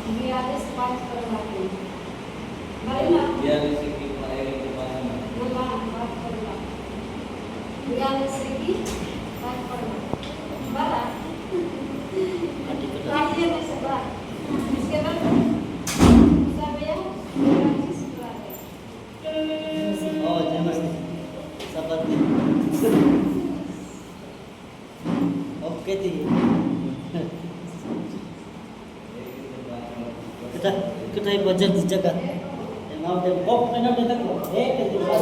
42 5 पर बाकी बरेला 42 की पढ़ाई के बारे में बोला बात करला 42 की बात करला बड़ा काटिए में से बात इसके बाद सब ये 25 पर ओ नमस्ते शपथ ओके दी kita budget dijaga mau dem pop na na ko ek din ba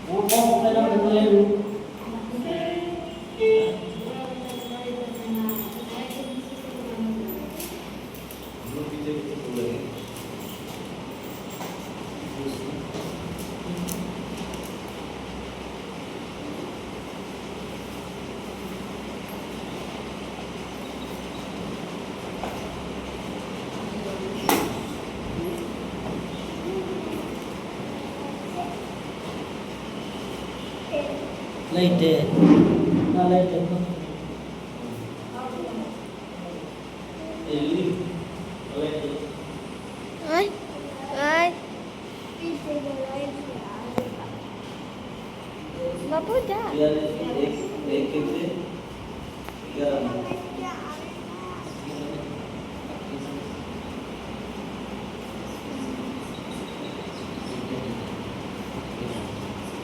वो पॉप ना ना बोले लाइट ना light Ơi, ơi. Bapak udah. एक कितने 11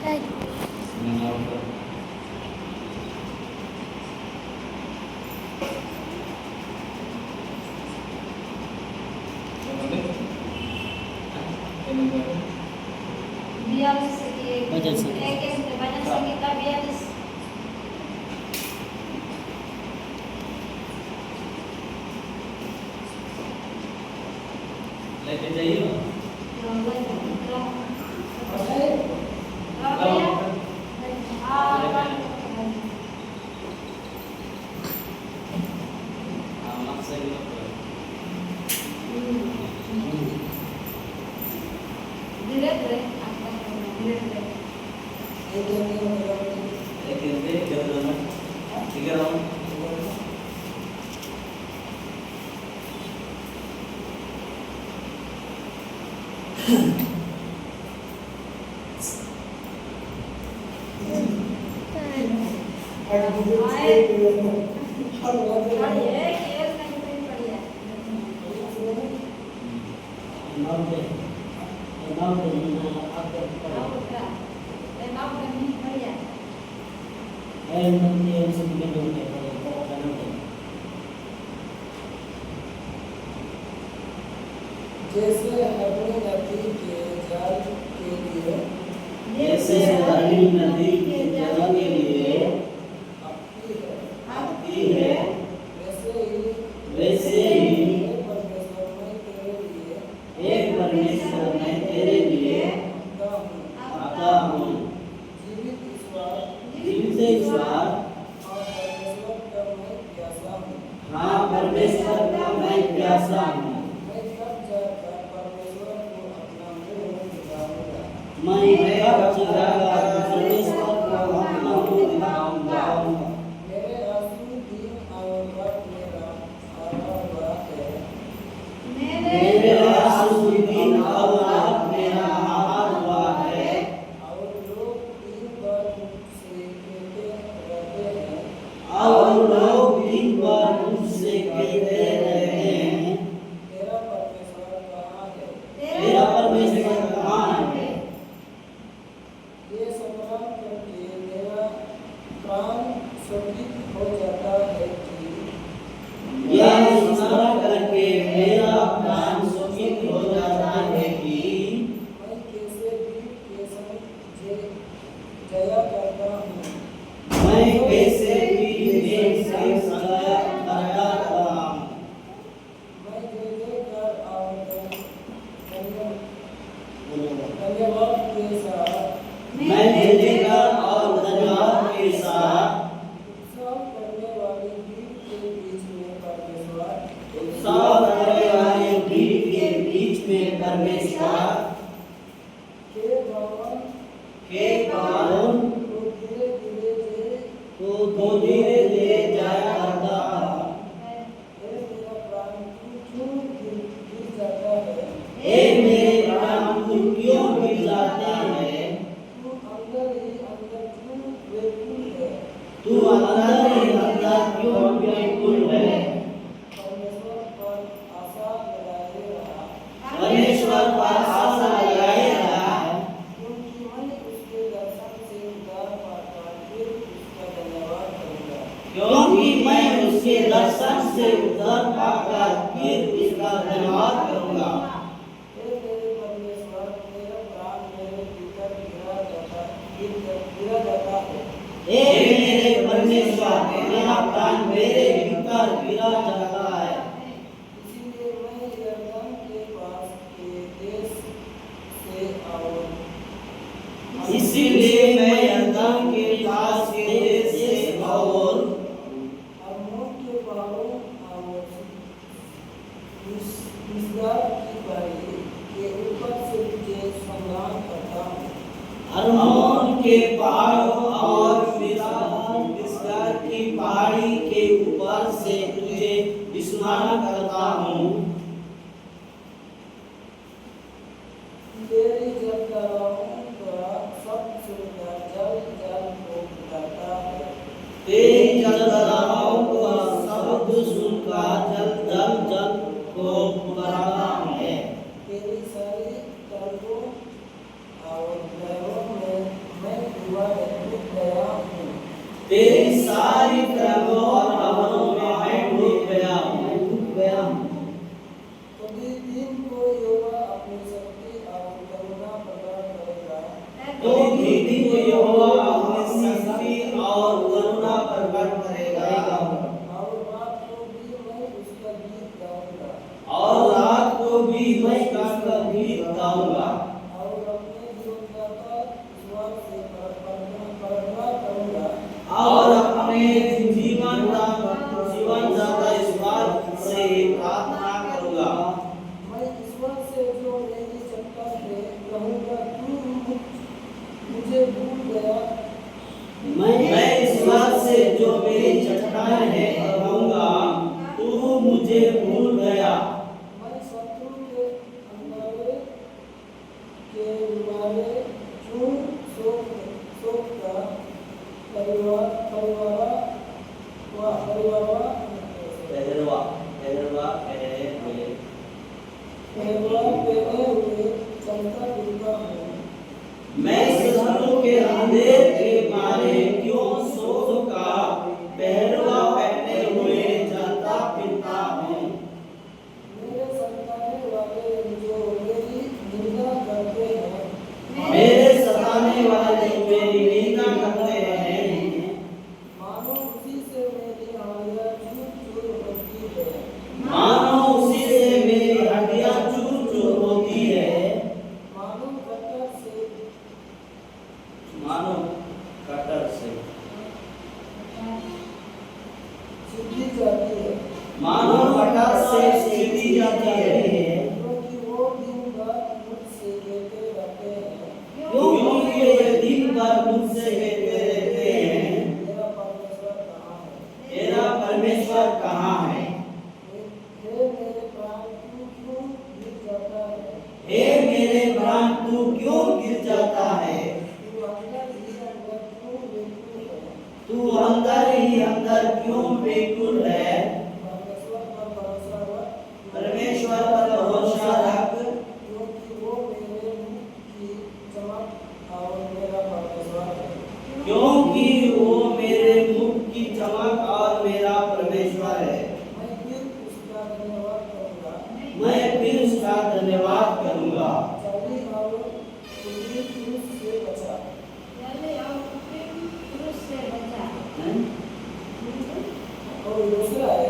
Ơi. Biar segi Banyak segi. banyak segi kita biar लेके जाइए धीरे-धीरे apa धीरे-धीरे एक कितने 3 राउंड जैसे अपनी नदी के जल के लिए जैसे हरी नदी के जल के लिए आती है वैसे ही एक परमेश्वर में तेरे लिए आता हूँ जीवित ईश्वर हाँ परमेश्वर का मैं प्यासा हूँ मैं कब जाकर परमेश्वर को अपना मुँह दिखाऊंगा मेरे आंसू दिन और रात मेरा आधा हुआ है मेरे आंसू दिन और रात मेरा हार हुआ है और लोग दिन भर मुझसे कहते रहते हैं और लोग दिन भर मुझसे कहते रहते हैं तेरा परमेश्वर कहाँ है तेरा परमेश्वर कहाँ है ये संग्राम करके मेरा प्राण शोकित हो जाता है कि यह स्मरण करके मेरा प्राण शोकित हो जाता है कि मैं कैसे भी जया करता हूँ मैं कैसे भी देश से सजाया करता रहा मैं जय जयकार और धन्यवाद के साथ मैं जयकार और धन्यवाद के साथ उत्सव करने वाली भीड़ के बीच में परमेश्वर उत्साह करने वाले भीड़ के बीच में तो धीरे धीरे जाया करता। हे मेरा प्राण तू क्यों गिर जाता है? हे मेरे प्राण तू क्यों गिर जाता है? तू अंदर ही अंदर क्यों व्याकुल है? तू अंदर ही अंदर क्यों व्याकुल है? परमेश्वर पर आशा लगाए रहा, परमेश्वर पर आशा लगाए रहा है, क्योंकि मैं उसके दर्शन से उद्धार पाकर फिर उसका धन्यवाद करूंगा। क्योंकि मैं उसके दर्शन से उद्धार पाकर फिर उसका धन्यवाद करूंगा। हे मेरे परमेश्वर, मेरा प्राण मेरे भीतर गिरा जाता है। हे मेरे परमेश्वर, मेरा प्राण मेरे भीतर गिरा जाता है। इसीलिए मैं यरदन के पास के देश से और इसीलिए मैं यरदन के पास के देश से और अम्मोन के पहाड़ों और मिस्र की पहाड़ी के ऊपर से तुझे संग्राम करता हूँ। अरमोन के पहाड़ों और मिस्र की पहाड़ी के ऊपर से तुझे स्मरण करता हूँ। तेरी जलधाराओं का सब सुनकर जल जल को बुझाता है। तेरी जलधाराओं का शब्द सुनकर जल जल जल को पुकारता है। तेरी सारी तरंगों और लहरों में मैं डूब गया हूँ। तेरी सारी तरंगों और लहरों में मैं डूब गया हूँ। कभी दिन को यहोवा अपनी शक्ति और करुणा प्रदान करेगा, तो धीरे यहोवा अपनी शक्ति और करुणा प्रकट करेगा, और रात को भी मैं उसका गीत गाऊंगा, और रात को भी मैं उसका गीत गाऊंगा, और अपने जीवनदाता ईश्वर से प्रार्थना करूंगा। और अपने जीवनदाता ईश्वर से प्रार्थना करूंगा। मैं ईश्वर से जो मेरी चट्टान है कहूंगा, तू मुझे भूल गया। मैं ईश्वर से जो मेरी चट्टान है कहूंगा, तू मुझे भूल गया। मैं शत्रु के अंगारे के मारे क्यों शोक का परिवार पहने हुए चलता फिरता हूँ। मैं शत्रु के अंधेर के मारे क्यों शोक का पहरवा पहने हुए चलता फिरता हूँ। मेरे सताने वाले जो मेरी निंदा करते हैं, मेरे सताने वाले मेरी निंदा करते हैं, मानो उसी से मेरी हड्डियाँ चूर-चूर होती है। मानो उसी से मेरी हड्डियां चूर चूर होती है। मानो कटर से सीधी जाती है, मानो कटर से सीधी जाती है। क्योंकि वो दिन भर मुझसे कहते रहते हैं, क्योंकि वे दिन भर मुझसे कहते रहते हैं, मेरा परमेश्वर कहाँ है? तेरा परमेश्वर कहाँ है? हे मेरे प्राण तू क्यों गिर जाता है? हे मेरे प्राण तू क्यों गिर जाता है? तू अंदर ही अंदर क्यों तू अंदर ही अंदर क्यों व्याकुल है? व्याकुल है? परमेश्वर पर भरोसा रख, परमेश्वर पर भरोसा रख, क्योंकि वो मेरे मुख की चमक और मेरा परमेश्वर है। क्योंकि वो मेरे मुख की चमक और मेरा परमेश्वर है। मैं फिर उसका धन्यवाद करूंगा। मैं फिर उसका धन्यवाद करूंगा। चली और तुझे क्रूस से बचा। चले और क्रूस से बचा। और दूसरा है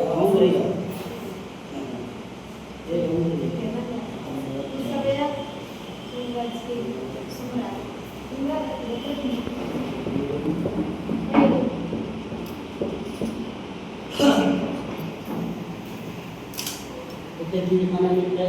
Isabella, Sungatsky, Sumra. Sumra, Kita di mana kita